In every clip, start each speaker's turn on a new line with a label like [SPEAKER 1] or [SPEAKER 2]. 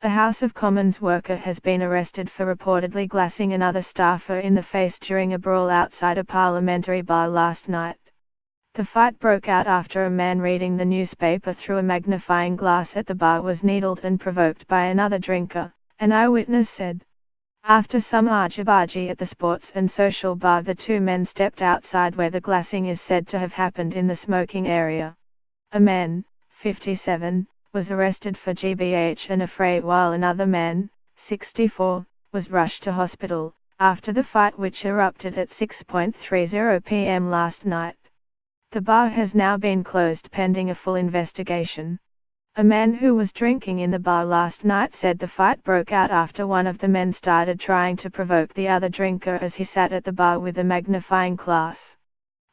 [SPEAKER 1] The House of Commons worker has been arrested for reportedly glassing another staffer in the face during a brawl outside a parliamentary bar last night. The fight broke out after a man reading the newspaper through a magnifying glass at the bar was needled and provoked by another drinker, an eyewitness said. After some argy-bargy at the Sports and Social bar, the two men stepped outside where the glassing is said to have happened in the smoking area. A man, 57, was arrested for GBH and affray, while another man, 64, was rushed to hospital, after the fight which erupted at 6:30 p.m. last night. The bar has now been closed pending a full investigation. A man who was drinking in the bar last night said the fight broke out after one of the men started trying to provoke the other drinker as he sat at the bar with a magnifying glass.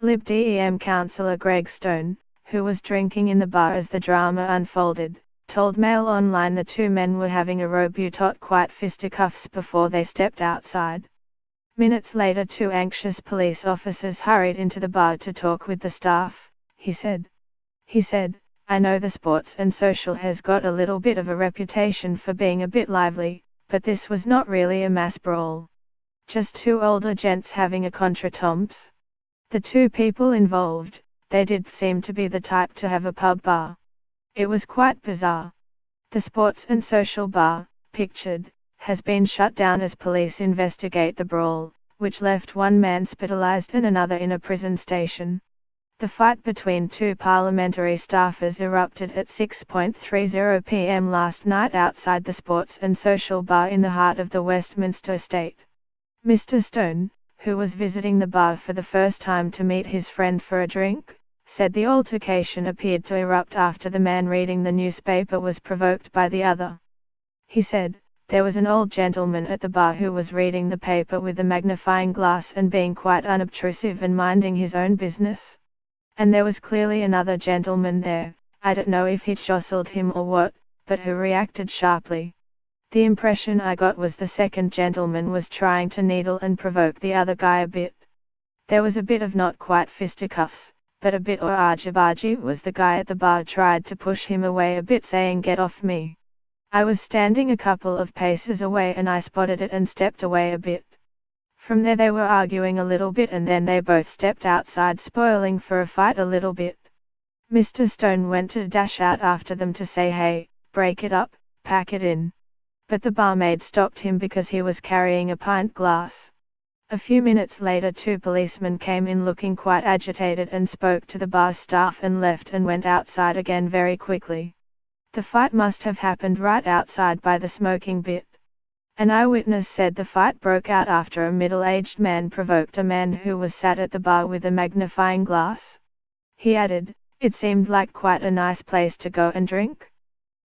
[SPEAKER 1] Lib Dem councillor Greg Stone, who was drinking in the bar as the drama unfolded, told Mail Online the two men were having a row-bout quite fisticuffs before they stepped outside. Minutes later, two anxious police officers hurried into the bar to talk with the staff, he said. He said, "I know the Sports and Social has got a little bit of a reputation for being a bit lively, but this was not really a mass brawl. Just two older gents having a contretemps. The two people involved, they did seem to be the type to have a pub bar. It was quite bizarre." The Sports and Social bar, pictured, has been shut down as police investigate the brawl, which left one man hospitalized and another in a prison station. The fight between two parliamentary staffers erupted at 6:30 p.m. last night outside the Sports and Social bar in the heart of the Westminster estate. Mr. Stone, who was visiting the bar for the first time to meet his friend for a drink, said the altercation appeared to erupt after the man reading the newspaper was provoked by the other. He said, "There was an old gentleman at the bar who was reading the paper with a magnifying glass and being quite unobtrusive and minding his own business. And there was clearly another gentleman there, I don't know if he jostled him or what, but who reacted sharply. The impression I got was the second gentleman was trying to needle and provoke the other guy a bit. There was a bit of not quite fisticuffs, but a bit or argy-bargy was the guy at the bar tried to push him away a bit saying 'get off me.' I was standing a couple of paces away and I spotted it and stepped away a bit. From there they were arguing a little bit and then they both stepped outside spoiling for a fight a little bit. Mr. Stone went to dash out after them to say hey, break it up, pack it in. But the barmaid stopped him because he was carrying a pint glass. A few minutes later two policemen came in looking quite agitated and spoke to the bar staff and left and went outside again very quickly. The fight must have happened right outside by the smoking bit. An eyewitness said the fight broke out after a middle-aged man provoked a man who was sat at the bar with a magnifying glass. He added, "It seemed like quite a nice place to go and drink."